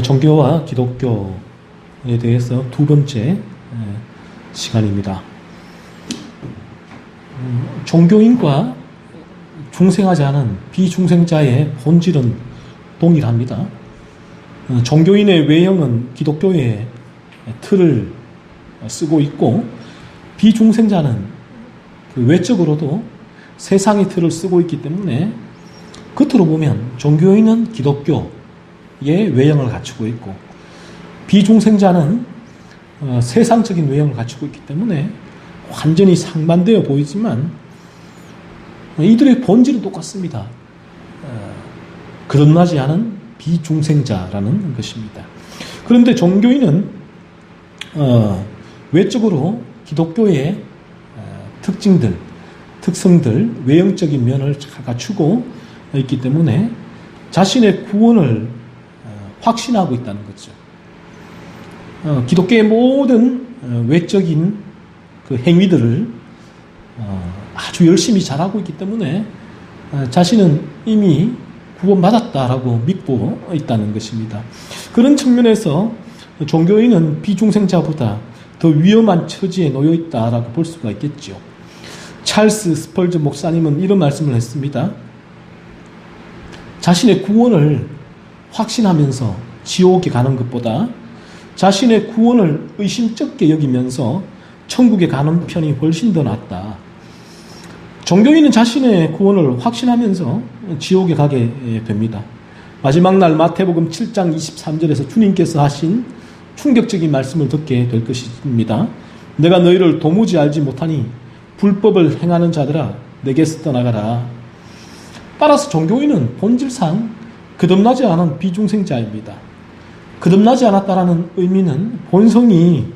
종교와 기독교에 대해서 두 번째 시간입니다. 종교인과 중생하지 않은 비중생자의 본질은 동일합니다. 종교인의 외형은 기독교의 틀을 쓰고 있고, 비중생자는 그 외적으로도 세상의 틀을 쓰고 있기 때문에 겉으로 보면 종교인은 기독교의 외형을 갖추고 있고, 비중생자는 세상적인 외형을 갖추고 있기 때문에 완전히 상반되어 보이지만 이들의 본질은 똑같습니다. 거듭나지 않은 비중생자라는 것입니다. 그런데 종교인은 외적으로 기독교의 특징들, 특성들, 외형적인 면을 잘 갖추고 있기 때문에 자신의 구원을 확신하고 있다는 거죠. 기독교의 모든 외적인 그 행위들을 아주 열심히 잘하고 있기 때문에 자신은 이미 구원받았다라고 믿고 있다는 것입니다. 그런 측면에서 종교인은 비중생자보다 더 위험한 처지에 놓여 있다라고 볼 수가 있겠죠. 찰스 스펄전 목사님은 이런 말씀을 했습니다. 자신의 구원을 확신하면서 지옥에 가는 것보다 자신의 구원을 의심쩍게 여기면서 천국에 가는 편이 훨씬 더 낫다. 종교인은 자신의 구원을 확신하면서 지옥에 가게 됩니다. 마지막 날 마태복음 7장 23절에서 주님께서 하신 충격적인 말씀을 듣게 될 것입니다. 내가 너희를 도무지 알지 못하니 불법을 행하는 자들아 내게서 떠나가라. 따라서 종교인은 본질상 거듭나지 않은 비중생자입니다. 거듭나지 않았다라는 의미는 본성이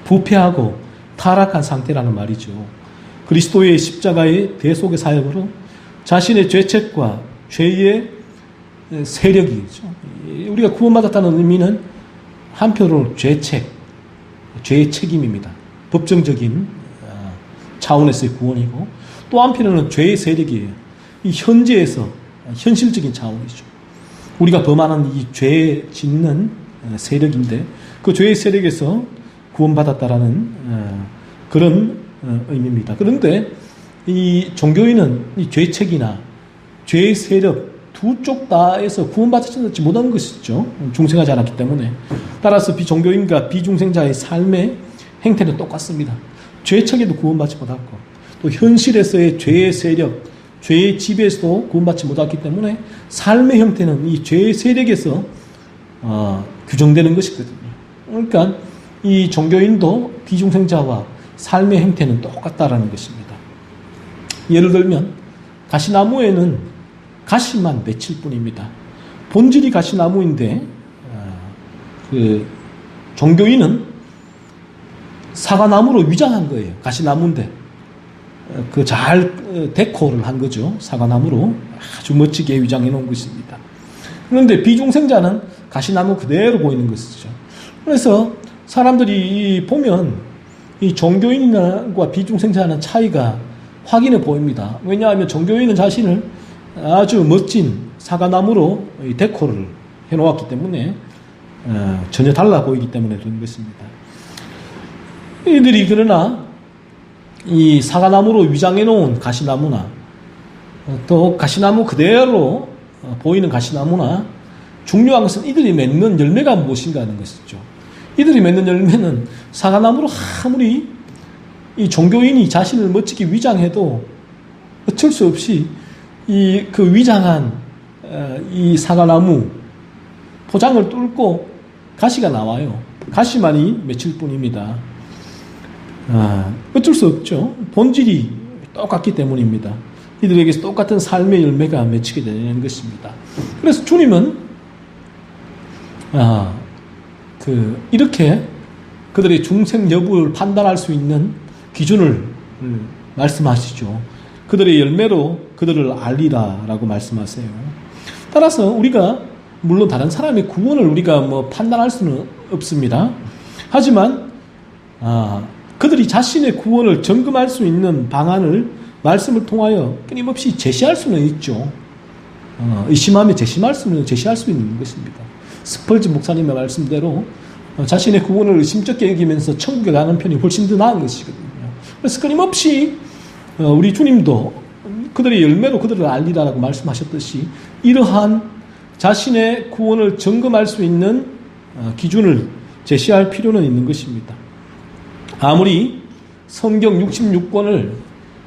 부패하고 타락한 상태라는 말이죠. 그리스도의 십자가의 대속의 사역으로 자신의 죄책과 죄의 세력이죠. 우리가 구원받았다는 의미는 한편으로 죄책, 죄의 책임입니다. 법정적인 차원에서의 구원이고, 또 한편으로는 죄의 세력이에요. 이 현재에서 현실적인 차원이죠. 우리가 범하는 이 죄 짓는 세력인데 그 죄의 세력에서 구원받았다라는 그런 의미입니다. 그런데 이 종교인은 이 죄책이나 죄의 세력 두 쪽 다에서 구원받지 못하는 것이죠. 중생하지 않았기 때문에. 따라서 비종교인과 비중생자의 삶의 행태는 똑같습니다. 죄책에도 구원받지 못했고, 또 현실에서의 죄의 세력, 죄의 지배에서도 구원받지 못했기 때문에 삶의 형태는 이 죄의 세력에서 규정되는 것이거든요. 그러니까 이 종교인도 비중생자와 삶의 행태는 똑같다라는 것입니다. 예를 들면 가시나무에는 가시만 맺힐 뿐입니다. 본질이 가시나무인데 그 종교인은 사과나무로 위장한 거예요. 가시나무인데 그 잘 데코를 한 거죠. 사과나무로 아주 멋지게 위장해 놓은 것입니다. 그런데 비중생자는 가시나무 그대로 보이는 것이죠. 그래서 사람들이 보면 이 종교인과 비중생자는 차이가 확인해 보입니다. 왜냐하면 종교인은 자신을 아주 멋진 사과나무로 데코를 해놓았기 때문에 전혀 달라 보이기 때문에 그런 것입니다. 이들이 그러나 이 사과나무로 위장해 놓은 가시나무나 또 가시나무 그대로 보이는 가시나무나 중요한 것은 이들이 맺는 열매가 무엇인가 하는 것이죠. 이들이 맺는 열매는 사과나무로 아무리 이 종교인이 자신을 멋지게 위장해도 어쩔 수 없이 이 그 위장한 이 사과나무 포장을 뚫고 가시가 나와요. 가시만이 맺힐 뿐입니다. 어쩔 수 없죠. 본질이 똑같기 때문입니다. 이들에게서 똑같은 삶의 열매가 맺히게 되는 것입니다. 그래서 주님은 이렇게 그들의 중생 여부를 판단할 수 있는 기준을 말씀하시죠. 그들의 열매로 그들을 알리라라고 말씀하세요. 따라서 우리가 물론 다른 사람의 구원을 우리가 판단할 수는 없습니다. 하지만 그들이 자신의 구원을 점검할 수 있는 방안을 말씀을 통하여 끊임없이 제시할 수는 있죠. 의심하며 제시할 수 있는 것입니다. 스펄지 목사님의 말씀대로 자신의 구원을 의심쩍게 여기면서 천국에 가는 편이 훨씬 더 나은 것이거든요. 그래서 끊임없이 우리 주님도 그들의 열매로 그들을 알리라라고 말씀하셨듯이 이러한 자신의 구원을 점검할 수 있는 기준을 제시할 필요는 있는 것입니다. 아무리 성경 66권을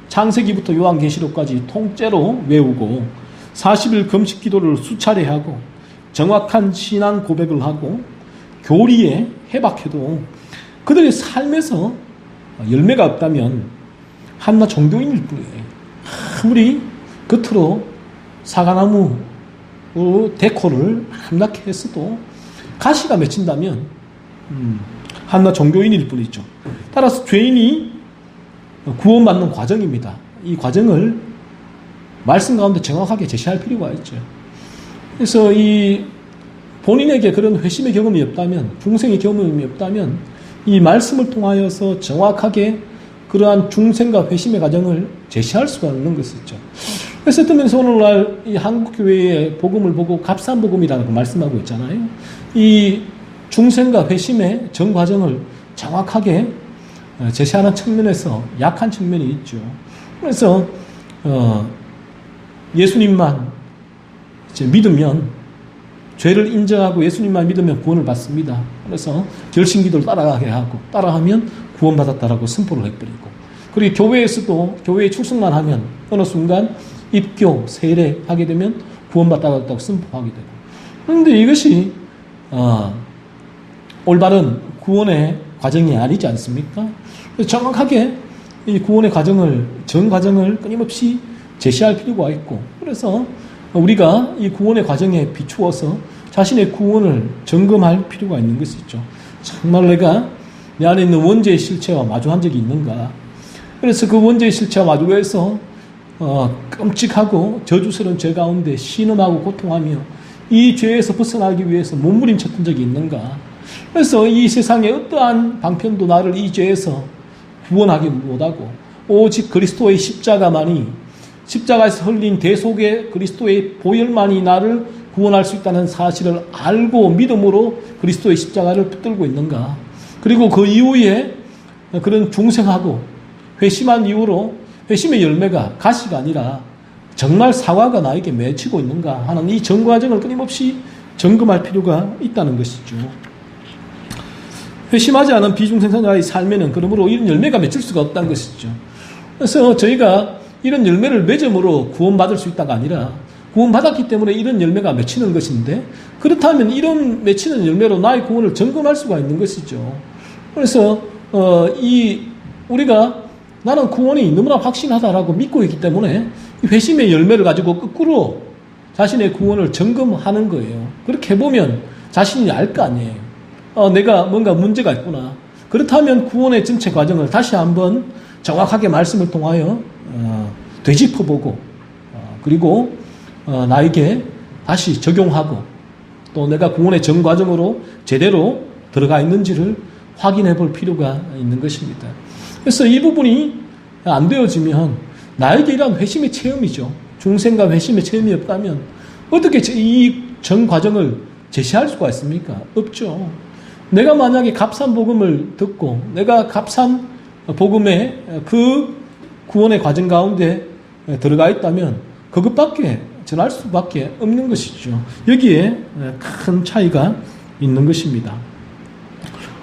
창세기부터 요한계시록까지 통째로 외우고 40일 금식 기도를 수차례 하고 정확한 신앙 고백을 하고 교리에 해박해도 그들의 삶에서 열매가 없다면 한낱 종교인일 뿐이에요. 아무리 겉으로 사과나무 데코를 함락해 했어도 가시가 맺힌다면 한낱 종교인일 뿐이죠. 따라서 죄인이 구원받는 과정입니다. 이 과정을 말씀 가운데 정확하게 제시할 필요가 있죠. 그래서 이 본인에게 그런 회심의 경험이 없다면, 중생의 경험이 없다면 이 말씀을 통하여서 정확하게 그러한 중생과 회심의 과정을 제시할 수가 없는 것이죠. 그래서 어떤 면에서 오늘날 이 한국교회의 복음을 보고 값싼 복음이라고 말씀하고 있잖아요. 이 중생과 회심의 전 과정을 정확하게 제시하는 측면에서 약한 측면이 있죠. 그래서 예수님만 이제 믿으면, 죄를 인정하고 예수님만 믿으면 구원을 받습니다. 그래서 결심기도를 따라가게 하고, 따라하면 구원받았다라고 선포를 해버리고, 그리고 교회에서도 교회에 출석만 하면 어느 순간 입교, 세례 하게 되면 구원받았다고 선포하게 되고. 그런데 이것이 올바른 구원의 과정이 아니지 않습니까? 정확하게 이 구원의 과정을, 전 과정을 끊임없이 제시할 필요가 있고, 그래서 우리가 이 구원의 과정에 비추어서 자신의 구원을 점검할 필요가 있는 것이죠. 정말 내가 내 안에 있는 원죄의 실체와 마주한 적이 있는가? 그래서 그 원죄의 실체와 마주해서 끔찍하고 저주스러운 죄 가운데 신음하고 고통하며 이 죄에서 벗어나기 위해서 몸부림쳤던 적이 있는가? 그래서 이 세상의 어떠한 방편도 나를 이 죄에서 구원하기 못하고 오직 그리스도의 십자가만이, 십자가에서 흘린 대속의 그리스도의 보혈만이 나를 구원할 수 있다는 사실을 알고 믿음으로 그리스도의 십자가를 붙들고 있는가? 그리고 그 이후에 그런 중생하고 회심한 이후로 회심의 열매가 가시가 아니라 정말 사과가 나에게 맺히고 있는가 하는 이 전과정을 끊임없이 점검할 필요가 있다는 것이죠. 회심하지 않은 비중생자의 삶에는 그러므로 이런 열매가 맺힐 수가 없다는 것이죠. 그래서 저희가 이런 열매를 맺음으로 구원받을 수 있다가 아니라 구원받았기 때문에 이런 열매가 맺히는 것인데, 그렇다면 이런 맺히는 열매로 나의 구원을 점검할 수가 있는 것이죠. 그래서 우리가 나는 구원이 너무나 확신하다라고 믿고 있기 때문에 회심의 열매를 가지고 거꾸로 자신의 구원을 점검하는 거예요. 그렇게 해보면 자신이 알 거 아니에요. 내가 뭔가 문제가 있구나. 그렇다면 구원의 전체 과정을 다시 한번 정확하게 말씀을 통하여 되짚어보고 그리고 나에게 다시 적용하고 또 내가 구원의 전 과정으로 제대로 들어가 있는지를 확인해 볼 필요가 있는 것입니다. 그래서 이 부분이 안 되어지면 나에게 이러한 회심의 체험이죠. 중생과 회심의 체험이 없다면 어떻게 이 전 과정을 제시할 수가 있습니까? 없죠. 내가 만약에 값싼 복음을 듣고 내가 값싼 복음의 그 구원의 과정 가운데 들어가 있다면 그것밖에 전할 수밖에 없는 것이죠. 여기에 큰 차이가 있는 것입니다.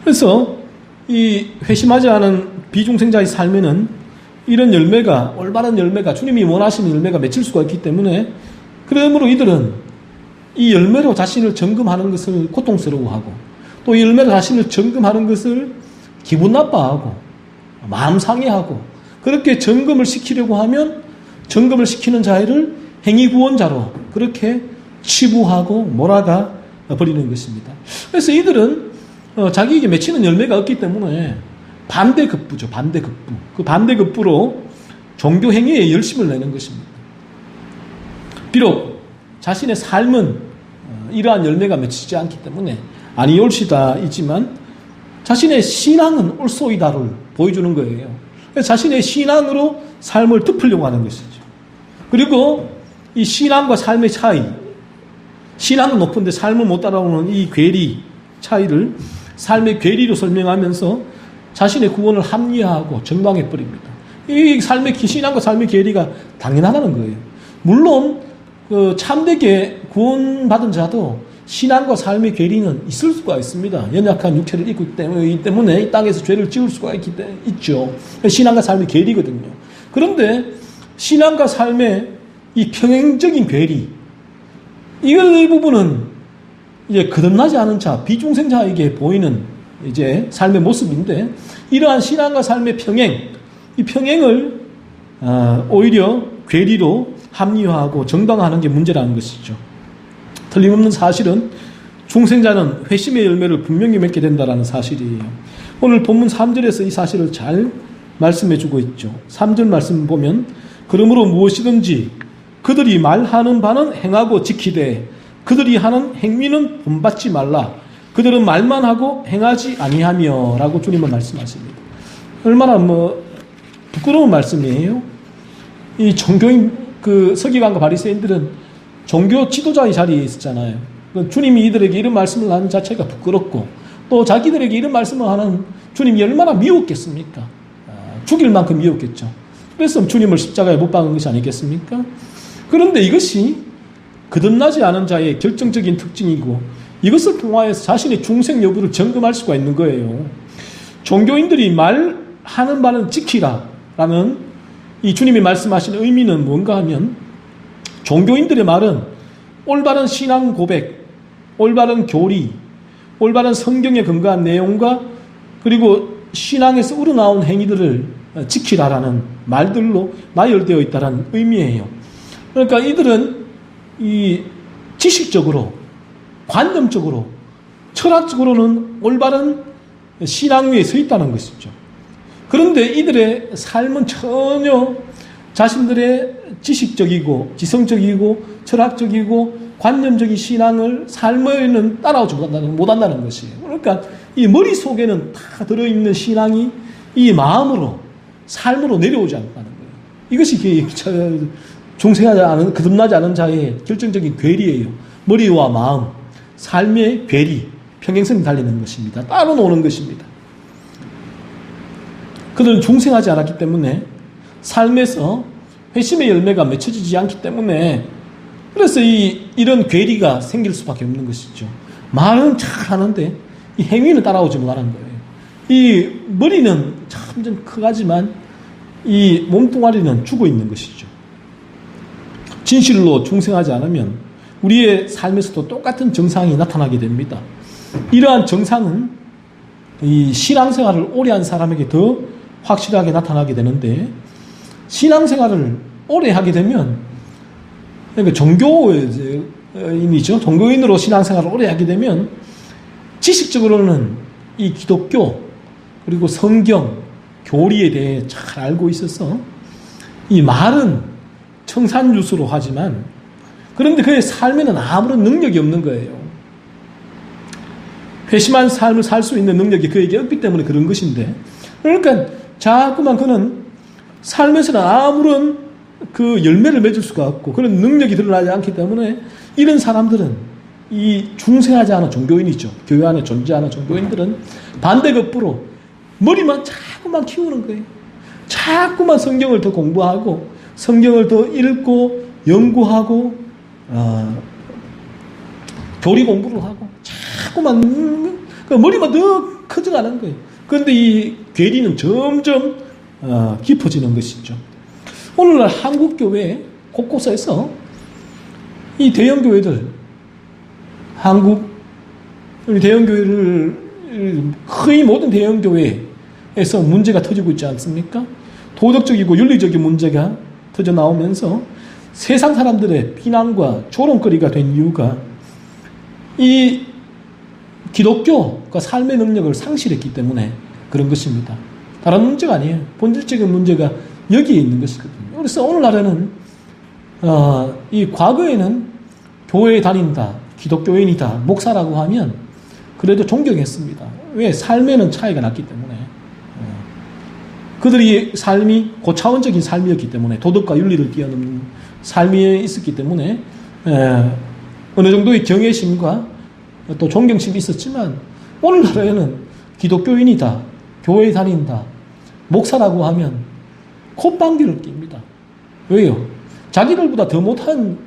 그래서 이 회심하지 않은 비중생자의 삶에는 이런 열매가, 올바른 열매가, 주님이 원하시는 열매가 맺힐 수가 있기 때문에, 그러므로 이들은 이 열매로 자신을 점검하는 것을 고통스러워하고 또 이 열매로 자신을 점검하는 것을 기분 나빠하고 마음 상해하고, 그렇게 점검을 시키려고 하면 점검을 시키는 자를 행위구원자로 그렇게 치부하고 몰아가 버리는 것입니다. 그래서 이들은 자기에게 맺히는 열매가 없기 때문에 반대급부죠. 반대급부. 그 반대급부로 종교 행위에 열심을 내는 것입니다. 비록 자신의 삶은 이러한 열매가 맺히지 않기 때문에 아니올시다 이지만 자신의 신앙은 옳소이다를 보여주는 거예요. 자신의 신앙으로 삶을 덮으려고 하는 것이죠. 그리고 이 신앙과 삶의 차이, 신앙은 높은데 삶을 못 따라오는 이 괴리 차이를 삶의 괴리로 설명하면서 자신의 구원을 합리화하고 정당해버립니다. 이 신앙과 삶의 괴리가 당연하다는 거예요. 물론 그 참되게 구원받은 자도 신앙과 삶의 괴리는 있을 수가 있습니다. 연약한 육체를 입고 있기 때문에 이 땅에서 죄를 지을 수가 있죠. 신앙과 삶의 괴리거든요. 그런데 신앙과 삶의 이 평행적인 괴리, 이 부분은 이제 거듭나지 않은 자, 비중생자에게 보이는 이제 삶의 모습인데, 이러한 신앙과 삶의 평행, 이 평행을 오히려 괴리로 합리화하고 정당화하는 게 문제라는 것이죠. 틀림없는 사실은 중생자는 회심의 열매를 분명히 맺게 된다는 사실이에요. 오늘 본문 3절에서 이 사실을 잘 말씀해 주고 있죠. 3절 말씀 보면 그러므로 무엇이든지 그들이 말하는 바는 행하고 지키되 그들이 하는 행위는 본받지 말라. 그들은 말만 하고 행하지 아니하며 라고 주님은 말씀하십니다. 얼마나 부끄러운 말씀이에요. 이 종교인 서기관과 바리새인들은 종교 지도자의 자리에 있었잖아요. 주님이 이들에게 이런 말씀을 하는 자체가 부끄럽고 또 자기들에게 이런 말씀을 하는 주님이 얼마나 미웠겠습니까? 죽일 만큼 미웠겠죠. 그래서 주님을 십자가에 못 박은 것이 아니겠습니까? 그런데 이것이 거듭나지 않은 자의 결정적인 특징이고 이것을 통하여서 자신의 중생 여부를 점검할 수가 있는 거예요. 종교인들이 말하는 바는 지키라 라는 이 주님이 말씀하신 의미는 뭔가 하면 종교인들의 말은 올바른 신앙 고백, 올바른 교리, 올바른 성경에 근거한 내용과 그리고 신앙에서 우러나온 행위들을 지키라라는 말들로 나열되어 있다는 의미예요. 그러니까 이들은 이 지식적으로, 관념적으로, 철학적으로는 올바른 신앙 위에 서 있다는 것이죠. 그런데 이들의 삶은 전혀 자신들의 지식적이고 지성적이고 철학적이고 관념적인 신앙을 삶에는 따라오지 못한다는 것이에요. 그러니까 이 머릿속에는 다 들어있는 신앙이 이 마음으로 삶으로 내려오지 않다는 거예요. 이것이 중생하지 않은, 거듭나지 않은 자의 결정적인 괴리예요. 머리와 마음, 삶의 괴리, 평행선이 달리는 것입니다. 따로 노는 것입니다. 그들은 중생하지 않았기 때문에 삶에서 회심의 열매가 맺혀지지 않기 때문에 그래서 이런 괴리가 생길 수밖에 없는 것이죠. 말은 잘 하는데 이 행위는 따라오지 못하는 거예요. 이 머리는 참 좀 크가지만 이 몸뚱아리는 죽어 있는 것이죠. 진실로 중생하지 않으면 우리의 삶에서도 똑같은 정상이 나타나게 됩니다. 이러한 정상은 이 신앙생활을 오래 한 사람에게 더 확실하게 나타나게 되는데 신앙생활을 오래 하게 되면 그러니까 종교인이죠. 종교인으로 신앙생활을 오래 하게 되면 지식적으로는 이 기독교 그리고 성경, 교리에 대해 잘 알고 있어서 이 말은 청산유수로 하지만 그런데 그의 삶에는 아무런 능력이 없는 거예요. 회심한 삶을 살 수 있는 능력이 그에게 없기 때문에 그런 것인데 그러니까 자꾸만 그는 삶에서는 아무런 그 열매를 맺을 수가 없고 그런 능력이 드러나지 않기 때문에 이런 사람들은 이 중생하지 않은 종교인이죠. 교회 안에 존재하는 종교인들은 반대급부로 머리만 자꾸만 키우는 거예요. 자꾸만 성경을 더 공부하고 성경을 더 읽고 연구하고 교리 공부를 하고 자꾸만 머리만 더 커져가는 거예요. 그런데 이 괴리는 점점 깊어지는 것이죠. 오늘날 한국교회 곳곳에서 이 대형교회들 한국 대형교회를 거의 모든 대형교회에서 문제가 터지고 있지 않습니까? 도덕적이고 윤리적인 문제가 터져 나오면서 세상 사람들의 비난과 조롱거리가 된 이유가 이 기독교가 삶의 능력을 상실했기 때문에 그런 것입니다. 다른 문제가 아니에요. 본질적인 문제가 여기에 있는 것이거든요. 그래서 오늘날에는 이 과거에는 교회에 다닌다, 기독교인이다, 목사라고 하면 그래도 존경했습니다. 왜? 삶에는 차이가 났기 때문에. 그들이 삶이 고차원적인 삶이었기 때문에 도덕과 윤리를 뛰어넘는 삶이 있었기 때문에 어느 정도의 경외심과 또 존경심이 있었지만 오늘날에는 기독교인이다, 교회 다닌다, 목사라고 하면 콧방귀를 낍니다. 왜요? 자기들보다 더 못한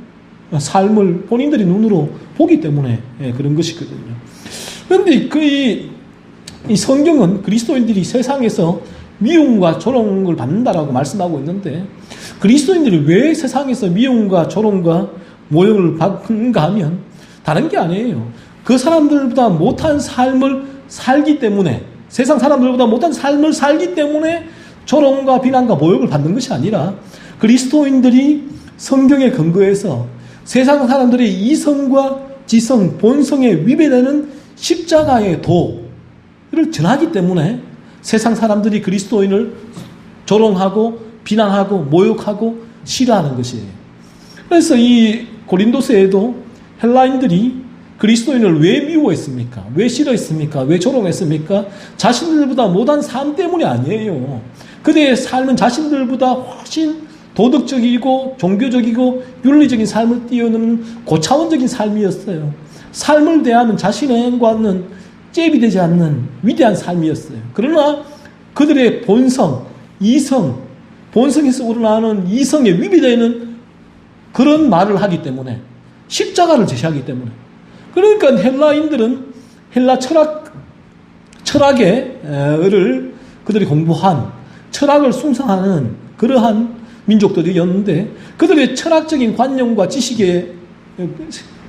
삶을 본인들이 눈으로 보기 때문에 그런 것이거든요. 그런데 이 성경은 그리스도인들이 세상에서 미움과 조롱을 받는다라고 말씀하고 있는데, 그리스도인들이 왜 세상에서 미움과 조롱과 모욕을 받는가 하면 다른 게 아니에요. 그 사람들보다 못한 삶을 살기 때문에, 세상 사람들보다 못한 삶을 살기 때문에 조롱과 비난과 모욕을 받는 것이 아니라, 그리스도인들이 성경에 근거해서 세상 사람들의 이성과 지성, 본성에 위배되는 십자가의 도를 전하기 때문에 세상 사람들이 그리스도인을 조롱하고 비난하고 모욕하고 싫어하는 것이에요. 그래서 이 고린도서에도 헬라인들이 그리스도인을 왜 미워했습니까? 왜 싫어했습니까? 왜 조롱했습니까? 자신들보다 못한 삶 때문이 아니에요. 그들의 삶은 자신들보다 훨씬 도덕적이고 종교적이고 윤리적인 삶을 뛰어넘는 고차원적인 삶이었어요. 삶을 대하는 자신과는 잽이 되지 않는 위대한 삶이었어요. 그러나 그들의 본성, 이성, 본성에서 우러나오는 이성에 위배되는 그런 말을 하기 때문에, 십자가를 제시하기 때문에, 그러니까 헬라인들은 헬라 철학을 그들이 공부한, 철학을 숭상하는 그러한 민족들이었는데, 그들의 철학적인 관념과 지식에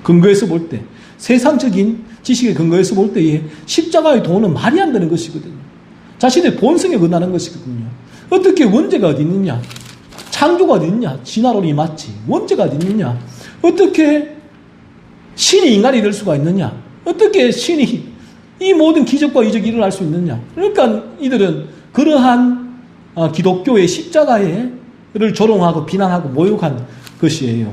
근거해서 볼 때, 세상적인 지식에 근거해서 볼 때에 십자가의 도는 말이 안 되는 것이거든요. 자신의 본성에 근하는 것이거든요. 어떻게 원죄가 어디 있느냐? 창조가 어디 있느냐? 진화론이 맞지. 원죄가 어디 있느냐? 어떻게 신이 인간이 될 수가 있느냐? 어떻게 신이 이 모든 기적과 이적이 일어날 수 있느냐? 그러니까 이들은 그러한 기독교의 십자가를 조롱하고 비난하고 모욕한 것이에요.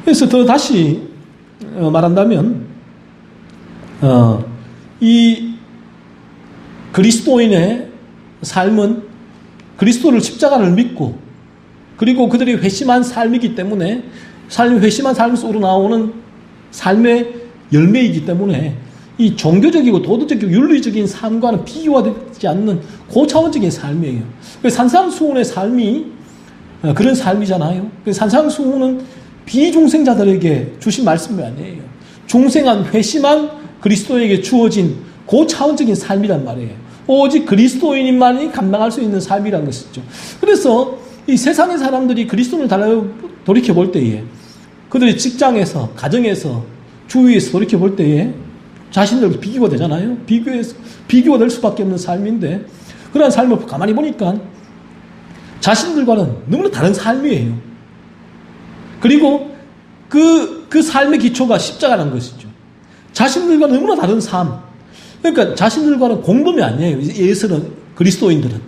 그래서 더 다시 말한다면 이 그리스도인의 삶은 그리스도를 십자가를 믿고, 그리고 그들이 회심한 삶이기 때문에, 회심한 삶에서 우러나오는 삶의 열매이기 때문에 이 종교적이고 도덕적이고 윤리적인 삶과는 비교가 되지 않는 고차원적인 삶이에요. 산상수훈의 삶이 그런 삶이잖아요. 산상수훈은 비중생자들에게 주신 말씀이 아니에요. 중생한 회심한 그리스도에게 주어진 고차원적인 삶이란 말이에요. 오직 그리스도인만이 감당할 수 있는 삶이라는 것이죠. 그래서 이 세상의 사람들이 그리스도를 돌이켜볼 때에, 그들의 직장에서, 가정에서, 주위에서 돌이켜볼 때에 자신들 비교가 되잖아요. 비교가 될 수밖에 없는 삶인데, 그러한 삶을 가만히 보니까 자신들과는 너무나 다른 삶이에요. 그리고 그 삶의 기초가 십자가라는 것이죠. 자신들과 너무나 다른 삶. 그러니까 자신들과는 공범이 아니에요. 예수는, 그리스도인들은.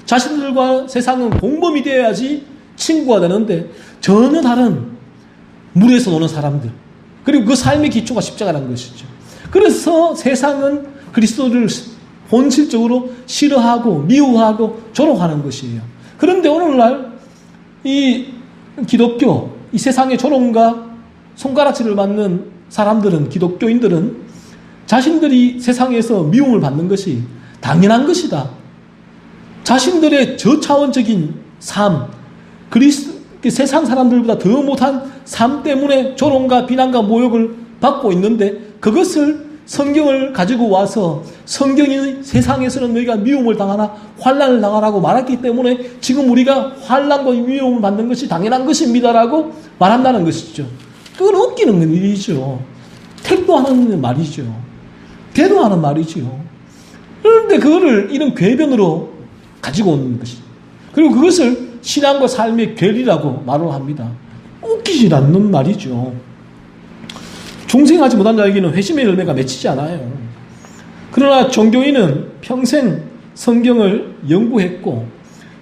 자신들과 세상은 공범이 되어야지 친구가 되는데, 전혀 다른 물에서 노는 사람들. 그리고 그 삶의 기초가 십자가라는 것이죠. 그래서 세상은 그리스도를 본질적으로 싫어하고 미워하고 조롱하는 것이에요. 그런데 오늘날 이 기독교, 이 세상의 조롱과 손가락질을 받는 사람들은, 기독교인들은 자신들이 세상에서 미움을 받는 것이 당연한 것이다. 자신들의 저차원적인 삶, 세상 사람들보다 더 못한 삶 때문에 조롱과 비난과 모욕을 받고 있는데, 그것을 성경을 가지고 와서 성경이 세상에서는 너희가 미움을 당하나 환난을 당하라고 말했기 때문에 지금 우리가 환난과 미움을 받는 것이 당연한 것입니다라고 말한다는 것이죠. 그건 웃기는 일이죠. 택도 하는 말이죠. 대도하는 말이죠. 그런데 그거를 이런 궤변으로 가지고 오는 것이죠. 그리고 그것을 신앙과 삶의 괴리라고 말을 합니다. 웃기지 않는 말이죠. 중생하지 못한 자에게는 회심의 열매가 맺히지 않아요. 그러나 종교인은 평생 성경을 연구했고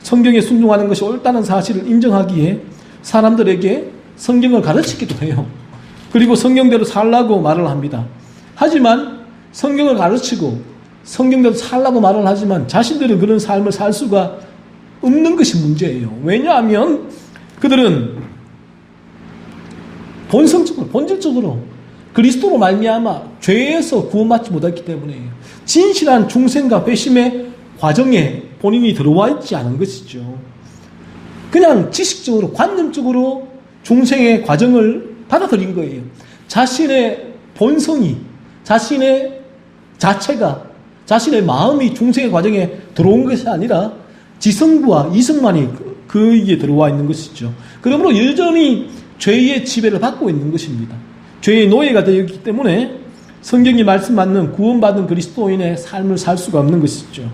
성경에 순종하는 것이 옳다는 사실을 인정하기에 사람들에게 성경을 가르치기도 해요. 그리고 성경대로 살라고 말을 합니다. 하지만 성경을 가르치고 성경대로 살라고 말을 하지만 자신들은 그런 삶을 살 수가 없는 것이 문제예요. 왜냐하면 그들은 본성적으로, 본질적으로 그리스도로 말미암아 죄에서 구원받지 못했기 때문에 진실한 중생과 회심의 과정에 본인이 들어와 있지 않은 것이죠. 그냥 지식적으로, 관념적으로 중생의 과정을 받아들인 거예요. 자신의 본성이, 자신의 자체가, 자신의 마음이 중생의 과정에 들어온 것이 아니라 지성부와 이성만이 그에게 들어와 있는 것이죠. 그러므로 여전히 죄의 지배를 받고 있는 것입니다. 죄의 노예가 되었기 때문에 성경이 말씀하는 구원받은 그리스도인의 삶을 살 수가 없는 것이죠.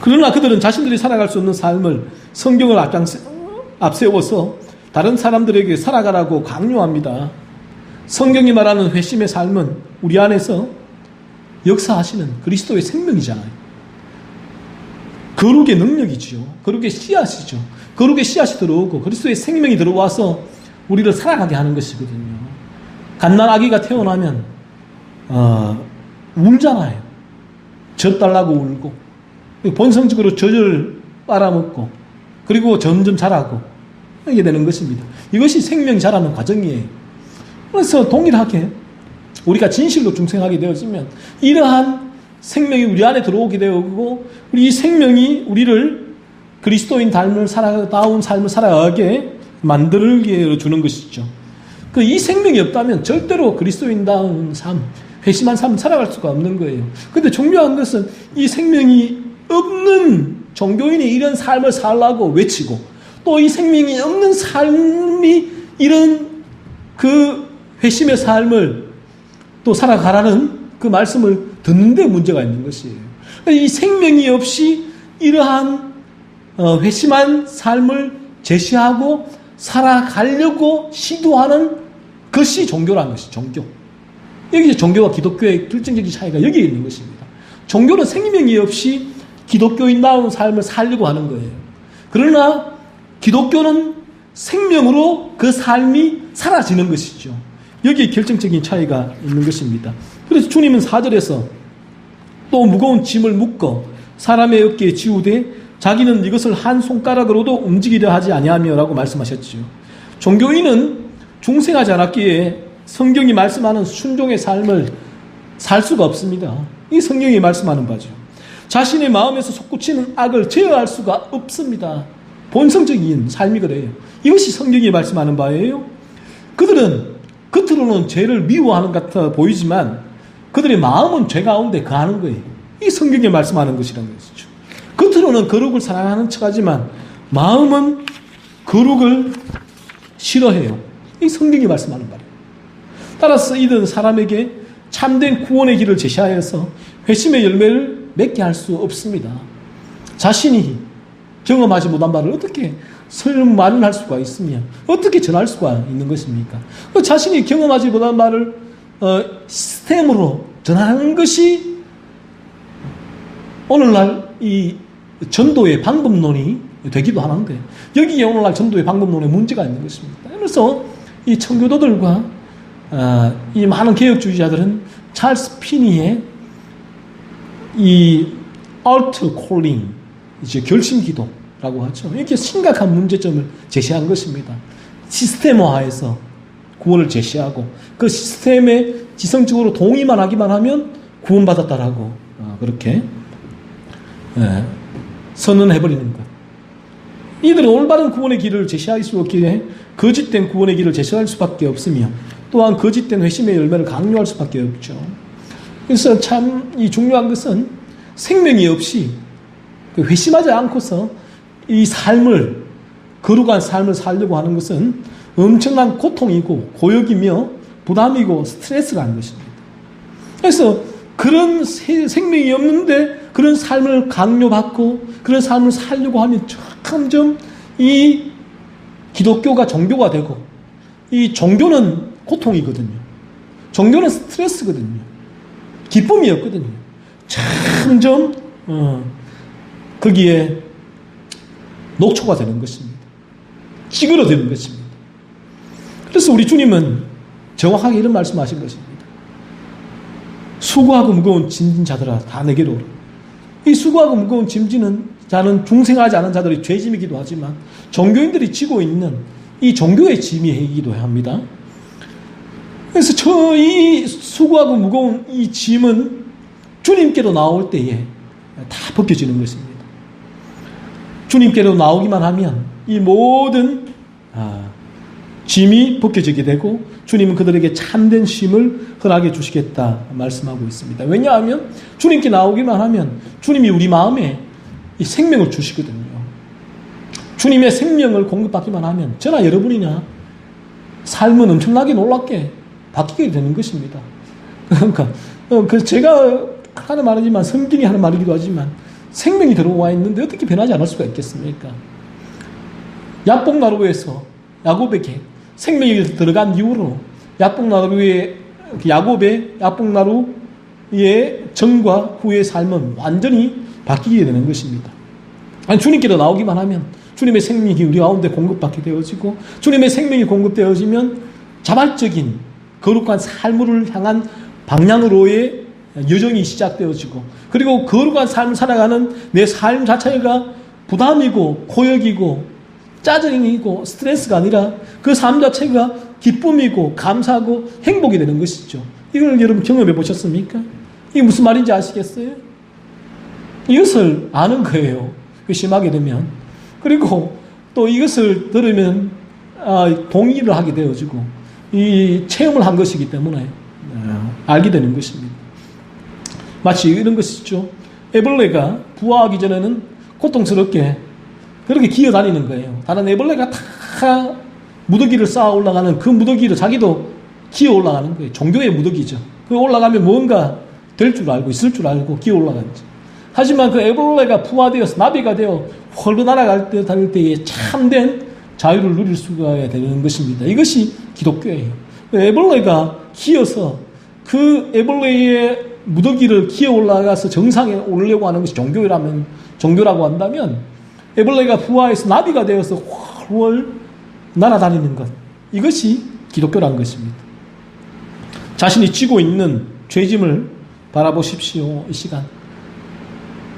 그러나 그들은 자신들이 살아갈 수 없는 삶을 성경을 앞세워서 다른 사람들에게 살아가라고 강요합니다. 성경이 말하는 회심의 삶은 우리 안에서 역사하시는 그리스도의 생명이잖아요. 거룩의 능력이지요. 거룩의 씨앗이죠. 거룩의 씨앗이 들어오고 그리스도의 생명이 들어와서 우리를 살아가게 하는 것이거든요. 갓난 아기가 태어나면 울잖아요. 젖 달라고 울고 본성적으로 젖을 빨아먹고 그리고 점점 자라고 하게 되는 것입니다. 이것이 생명이 자라는 과정이에요. 그래서 동일하게 우리가 진실로 중생하게 되어지면 이러한 생명이 우리 안에 들어오게 되고 이 생명이 우리를 그리스도인 다운 삶을 살아가게 만들게 주는 것이죠. 이 생명이 없다면 절대로 그리스도인다운 삶, 회심한 삶을 살아갈 수가 없는 거예요. 그런데 중요한 것은 이 생명이 없는 종교인이 이런 삶을 살라고 외치고 또 이 생명이 없는 삶이 이런 그 회심의 삶을 또 살아가라는 그 말씀을 듣는데 문제가 있는 것이에요. 이 생명이 없이 이러한 회심한 삶을 제시하고 살아가려고 시도하는 것이 종교라는 것이 종교. 여기 종교와 기독교의 결정적인 차이가 여기에 있는 것입니다. 종교는 생명이 없이 기독교인다운 삶을 살려고 하는 거예요. 그러나 기독교는 생명으로 그 삶이 사라지는 것이죠. 여기에 결정적인 차이가 있는 것입니다. 그래서 주님은 4절에서 또 무거운 짐을 묶어 사람의 어깨에 지우되 자기는 이것을 한 손가락으로도 움직이려 하지 아니하며 라고 말씀하셨죠. 종교인은 중생하지 않았기에 성경이 말씀하는 순종의 삶을 살 수가 없습니다. 이 성경이 말씀하는 바죠. 자신의 마음에서 솟구치는 악을 제어할 수가 없습니다. 본성적인 삶이 그래요. 이것이 성경이 말씀하는 바예요. 그들은 겉으로는 죄를 미워하는 것 같아 보이지만 그들의 마음은 죄 가운데 거하는 거예요. 이 성경이 말씀하는 것이라는 것이죠. 겉으로는 거룩을 사랑하는 척하지만 마음은 거룩을 싫어해요. 이 성경이 말씀하는 바예요. 따라서 이들은 사람에게 참된 구원의 길을 제시하여서 회심의 열매를 맺게 할 수 없습니다. 자신이 경험하지 못한 바를 어떻게 설명을 할 수가 있으며 어떻게 전할 수가 있는 것입니까? 자신이 경험하지 못한 바를 시스템으로 전하는 것이 오늘날 이 전도의 방법론이 되기도 하는데 여기에 오늘날 전도의 방법론에 문제가 있는 것입니다. 그래서 이 청교도들과 이 많은 개혁주의자들은 찰스 피니의 이 altar calling, 이제 결심기도라고 하죠. 이렇게 심각한 문제점을 제시한 것입니다. 시스템화해서 구원을 제시하고 그 시스템에 지성적으로 동의만 하기만 하면 구원받았다라고 그렇게 선언해버리는 것. 이들은 올바른 구원의 길을 제시할 수 없기에 거짓된 구원의 길을 제시할 수밖에 없으며 또한 거짓된 회심의 열매를 강요할 수밖에 없죠. 그래서 참 이 중요한 것은 생명이 없이 회심하지 않고서 이 삶을 거룩한 삶을 살려고 하는 것은 엄청난 고통이고 고역이며 부담이고 스트레스라는 것입니다. 그래서 그런 생명이 없는데 그런 삶을 강요받고 그런 삶을 살려고 하면 점점 이 기독교가 종교가 되고 이 종교는 고통이거든요. 종교는 스트레스거든요. 기쁨이 없거든요. 점점 거기에 녹초가 되는 것입니다. 찌그러드는 것입니다. 그래서 우리 주님은 정확하게 이런 말씀하신 것입니다. 수고하고 무거운 짐진 자들아 다 내게로 오라. 이 수고하고 무거운 짐지는 자는 중생하지 않은 자들의 죄짐이기도 하지만 종교인들이 지고 있는 이 종교의 짐이기도 합니다. 그래서 이 수고하고 무거운 이 짐은 주님께로 나올 때에 다 벗겨지는 것입니다. 주님께로 나오기만 하면 이 모든 짐이 벗겨지게 되고 주님은 그들에게 참된 쉼을 허락해 주시겠다 말씀하고 있습니다. 왜냐하면 주님께 나오기만 하면 주님이 우리 마음에 이 생명을 주시거든요. 주님의 생명을 공급받기만 하면 저나 여러분이나 삶은 엄청나게 놀랍게 바뀌게 되는 것입니다. 그러니까 제가 하는 말이지만 성경이 하는 말이기도 하지만 생명이 들어와 있는데 어떻게 변하지 않을 수가 있겠습니까? 약복나루에서 야곱에게 생명이 들어간 이후로 약복나루의 야곱의 약복나루의 전과 후의 삶은 완전히 바뀌게 되는 것입니다. 아니, 주님께로 나오기만 하면 주님의 생명이 우리 가운데 공급받게 되어지고 주님의 생명이 공급되어지면 자발적인 거룩한 삶을 향한 방향으로의 여정이 시작되어지고 그리고 거룩한 삶을 살아가는 내 삶 자체가 부담이고 고역이고 짜증이고 스트레스가 아니라 그 삶 자체가 기쁨이고 감사하고 행복이 되는 것이죠. 이걸 여러분 경험해 보셨습니까? 이게 무슨 말인지 아시겠어요? 이것을 아는 거예요. 심하게 되면. 그리고 또 이것을 들으면 동의를 하게 되어지고 이 체험을 한 것이기 때문에 알게 되는 것입니다. 마치 이런 것이죠. 애벌레가 부화하기 전에는 고통스럽게 그렇게 기어다니는 거예요. 다른 애벌레가 다 무더기를 쌓아 올라가는 그 무더기를 자기도 기어 올라가는 거예요. 종교의 무더기죠. 그 올라가면 뭔가 될 줄 알고 있을 줄 알고 기어 올라가죠. 하지만 그 애벌레가 부화되어서 나비가 되어 홀로 날아갈 때에 참된 자유를 누릴 수가 되는 것입니다. 이것이 기독교예요. 애벌레가 기어서 그 애벌레의 무더기를 기어 올라가서 정상에 오르려고 하는 것이 종교라고 한다면 애벌레가 부화해서 나비가 되어서 훨훨 날아다니는 것, 이것이 기독교라는 것입니다. 자신이 지고 있는 죄짐을 바라보십시오. 이 시간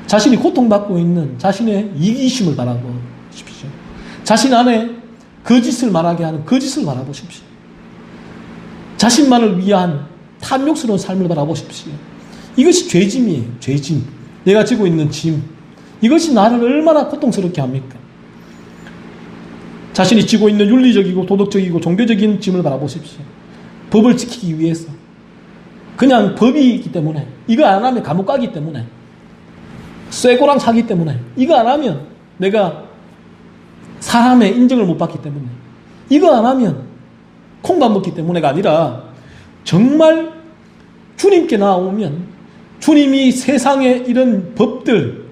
자신이 고통받고 있는 자신의 이기심을 바라보십시오. 자신 안에 거짓을 말하게 하는 거짓을 바라보십시오. 자신만을 위한 탐욕스러운 삶을 바라보십시오. 이것이 죄짐이에요. 죄짐. 내가 지고 있는 짐. 이것이 나를 얼마나 고통스럽게 합니까? 자신이 지고 있는 윤리적이고 도덕적이고 종교적인 짐을 바라보십시오. 법을 지키기 위해서. 그냥 법이 있기 때문에. 이거 안 하면 감옥 가기 때문에. 쇠고랑 사기 때문에. 이거 안 하면 내가 사람의 인정을 못 받기 때문에. 이거 안 하면 콩밥 먹기 때문에가 아니라 정말 주님께 나오면 주님이 세상의 이런 법들을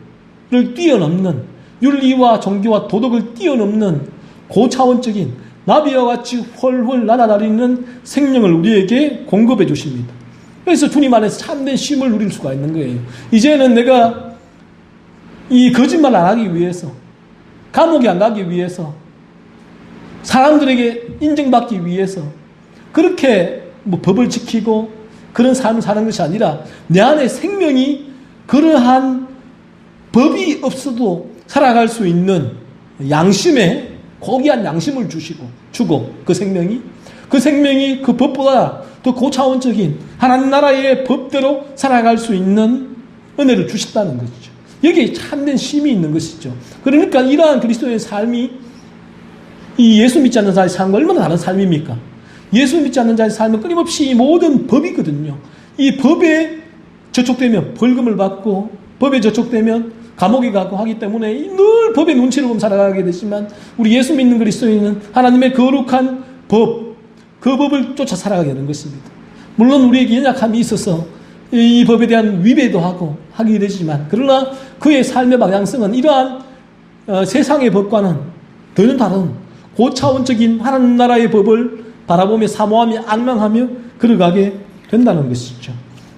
뛰어넘는 윤리와 종교와 도덕을 뛰어넘는 고차원적인 나비와 같이 훨훨 날아다니는 생명을 우리에게 공급해 주십니다. 그래서 주님 안에서 참된 쉼을 누릴 수가 있는 거예요. 이제는 내가 이 거짓말 안 하기 위해서, 감옥에 안 가기 위해서, 사람들에게 인정받기 위해서 그렇게 법을 지키고 그런 삶을 사는 것이 아니라 내 안에 생명이 그러한 법이 없어도 살아갈 수 있는 양심에 고귀한 양심을 주고 그 생명이 그 법보다 더 고차원적인 하나님 나라의 법대로 살아갈 수 있는 은혜를 주셨다는 것이죠. 여기에 참된 쉼이 있는 것이죠. 그러니까 이러한 그리스도의 삶이 이 예수 믿지 않는 자의 삶과 얼마나 다른 삶입니까? 예수 믿지 않는 자의 삶은 끊임없이 이 모든 법이거든요. 이 법에 저촉되면 벌금을 받고 법에 저촉되면 감옥에 가고 하기 때문에 늘 법의 눈치를 보며 살아가게 되지만 우리 예수 믿는 그리스도인은 하나님의 거룩한 법, 그 법을 쫓아 살아가게 되는 것입니다. 물론 우리에게 연약함이 있어서 이 법에 대한 위배도 하게 되지만 그러나 그의 삶의 방향성은 이러한 세상의 법과는 전혀 다른 고차원적인 하나님 나라의 법을 바라보며 사모하며 앙망하며 걸어가게 된다는 것이죠.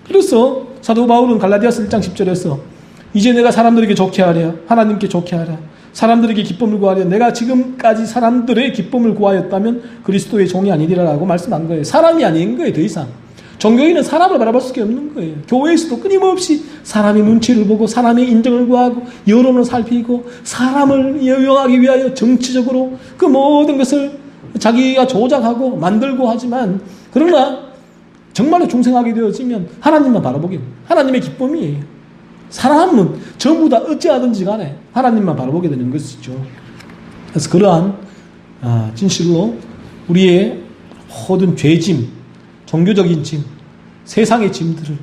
그래서 사도 바울은 갈라디아서 1장 10절에서 이제 내가 사람들에게 좋게 하랴 하나님께 좋게 하랴 사람들에게 기쁨을 구하랴 내가 지금까지 사람들의 기쁨을 구하였다면 그리스도의 종이 아니리라라고 말씀한 거예요. 사람이 아닌 거예요. 더 이상 종교인은 사람을 바라볼 수밖에 없는 거예요. 교회에서도 끊임없이 사람의 눈치를 보고 사람의 인정을 구하고 여론을 살피고 사람을 이용하기 위하여 정치적으로 그 모든 것을 자기가 조작하고 만들고 하지만 그러나 정말로 중생하게 되어지면 하나님만 바라보게 하나님의 기쁨이에요. 사람은 전부 다 어찌하든지 간에 하나님만 바라보게 되는 것이죠. 그래서 그러한 진실로 우리의 모든 죄짐, 종교적인 짐, 세상의 짐들을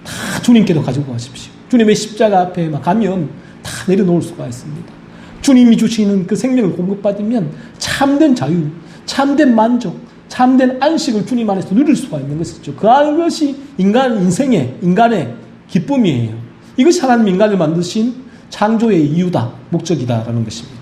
다 주님께로 가지고 가십시오. 주님의 십자가 앞에 가면 다 내려놓을 수가 있습니다. 주님이 주시는 그 생명을 공급받으면 참된 자유, 참된 만족, 참된 안식을 주님 안에서 누릴 수가 있는 것이죠. 그것이 인간의 기쁨이에요. 이것이 하나님 인간을 만드신 창조의 이유다, 목적이다라는 것입니다.